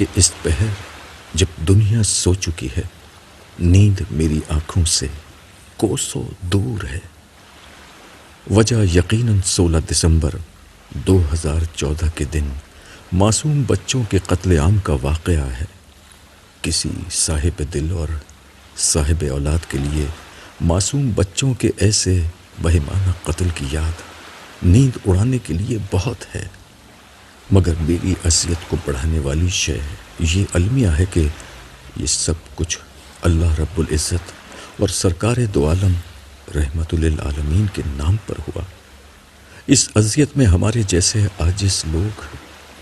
کہ اس پہر جب دنیا سو چکی ہے، نیند میری آنکھوں سے کوسوں دور ہے۔ وجہ یقیناً 16 دسمبر 2014 کے دن معصوم بچوں کے قتل عام کا واقعہ ہے۔ کسی صاحب دل اور صاحب اولاد کے لیے معصوم بچوں کے ایسے بہیمانہ قتل کی یاد نیند اڑانے کے لیے بہت ہے، مگر میری اذیت کو بڑھانے والی شے یہ المیہ ہے کہ یہ سب کچھ اللہ رب العزت اور سرکار دو عالم رحمت للعالمین کے نام پر ہوا۔ اس اذیت میں ہمارے جیسے عاجز لوگ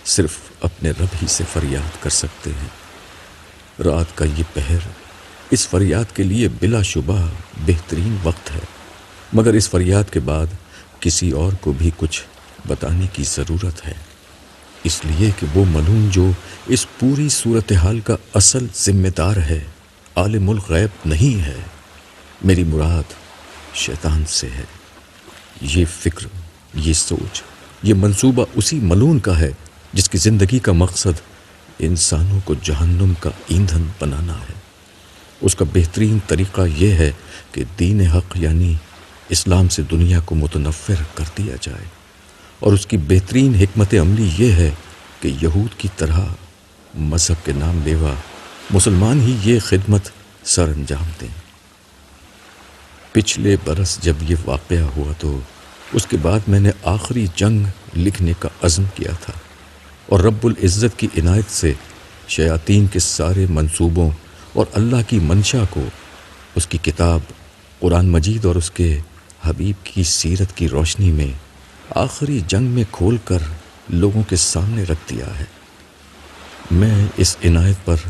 صرف اپنے رب ہی سے فریاد کر سکتے ہیں۔ رات کا یہ پہر اس فریاد کے لیے بلا شبہ بہترین وقت ہے، مگر اس فریاد کے بعد کسی اور کو بھی کچھ بتانے کی ضرورت ہے، اس لیے کہ وہ ملعون جو اس پوری صورتحال کا اصل ذمہ دار ہے عالم الغیب نہیں ہے، میری مراد شیطان سے ہے۔ یہ فکر، یہ سوچ، یہ منصوبہ اسی ملعون کا ہے جس کی زندگی کا مقصد انسانوں کو جہنم کا ایندھن بنانا ہے۔ اس کا بہترین طریقہ یہ ہے کہ دین حق یعنی اسلام سے دنیا کو متنفر کر دیا جائے، اور اس کی بہترین حکمت عملی یہ ہے کہ یہود کی طرح مذہب کے نام لیوا مسلمان ہی یہ خدمت سر انجام دیں۔ پچھلے برس جب یہ واقعہ ہوا تو اس کے بعد میں نے آخری جنگ لکھنے کا عزم کیا تھا، اور رب العزت کی عنایت سے شیاطین کے سارے منصوبوں اور اللہ کی منشا کو اس کی کتاب قرآن مجید اور اس کے حبیب کی سیرت کی روشنی میں آخری جنگ میں کھول کر لوگوں کے سامنے رکھ دیا ہے۔ میں اس عنایت پر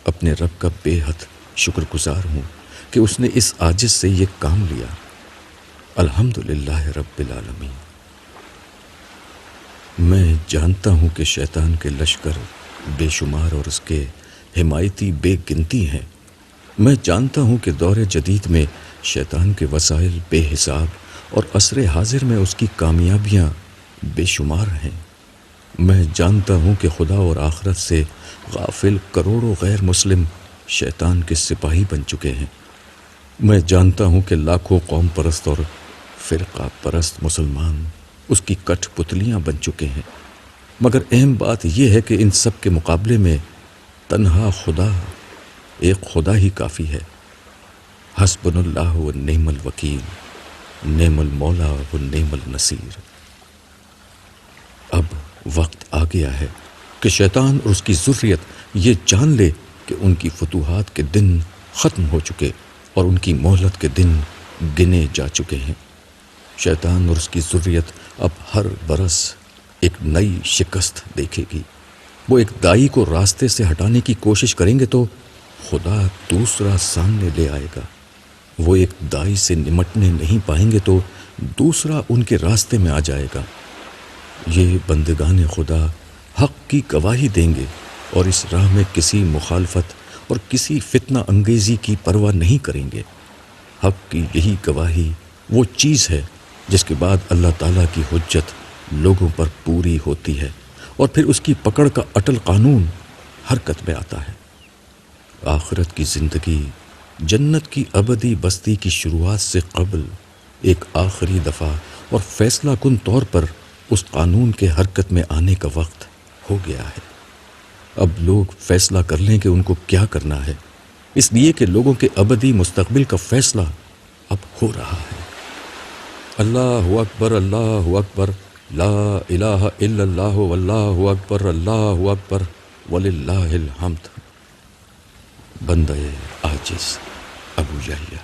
اپنے رب کا بے حد شکر گزار ہوں کہ اس نے اس عاجز سے یہ کام لیا۔ الحمدللہ رب العالمین۔ میں جانتا ہوں کہ شیطان کے لشکر بے شمار اور اس کے حمایتی بے گنتی ہیں۔ میں جانتا ہوں کہ دور جدید میں شیطان کے وسائل بے حساب اور عصر حاضر میں اس کی کامیابیاں بے شمار ہیں۔ میں جانتا ہوں کہ خدا اور آخرت سے غافل کروڑوں غیر مسلم شیطان کے سپاہی بن چکے ہیں۔ میں جانتا ہوں کہ لاکھوں قوم پرست اور فرقہ پرست مسلمان اس کی کٹھ پتلیاں بن چکے ہیں، مگر اہم بات یہ ہے کہ ان سب کے مقابلے میں تنہا خدا، ایک خدا ہی کافی ہے۔ حسبنا اللہ و نعم الوکیل، نعم المولا و نعم النصیر۔ اب وقت آ گیا ہے کہ شیطان اور اس کی ذریت یہ جان لے کہ ان کی فتوحات کے دن ختم ہو چکے اور ان کی مہلت کے دن گنے جا چکے ہیں۔ شیطان اور اس کی ذریت اب ہر برس ایک نئی شکست دیکھے گی۔ وہ ایک دائی کو راستے سے ہٹانے کی کوشش کریں گے تو خدا دوسرا سامنے لے آئے گا۔ وہ ایک دائی سے نمٹنے نہیں پائیں گے تو دوسرا ان کے راستے میں آ جائے گا۔ یہ بندگان خدا حق کی گواہی دیں گے اور اس راہ میں کسی مخالفت اور کسی فتنہ انگیزی کی پرواہ نہیں کریں گے۔ حق کی یہی گواہی وہ چیز ہے جس کے بعد اللہ تعالیٰ کی حجت لوگوں پر پوری ہوتی ہے اور پھر اس کی پکڑ کا اٹل قانون حرکت میں آتا ہے۔ آخرت کی زندگی، جنت کی ابدی بستی کی شروعات سے قبل ایک آخری دفعہ اور فیصلہ کن طور پر اس قانون کے حرکت میں آنے کا وقت ہو گیا ہے۔ اب لوگ فیصلہ کر لیں کہ ان کو کیا کرنا ہے، اس لیے کہ لوگوں کے ابدی مستقبل کا فیصلہ اب ہو رہا ہے۔ اللہ اکبر، اللہ اکبر، لا الہ الا اللہ، واللہ اکبر، اللہ اکبر، وللہ الحمد۔ بندہ عاجز ابو یحییٰ۔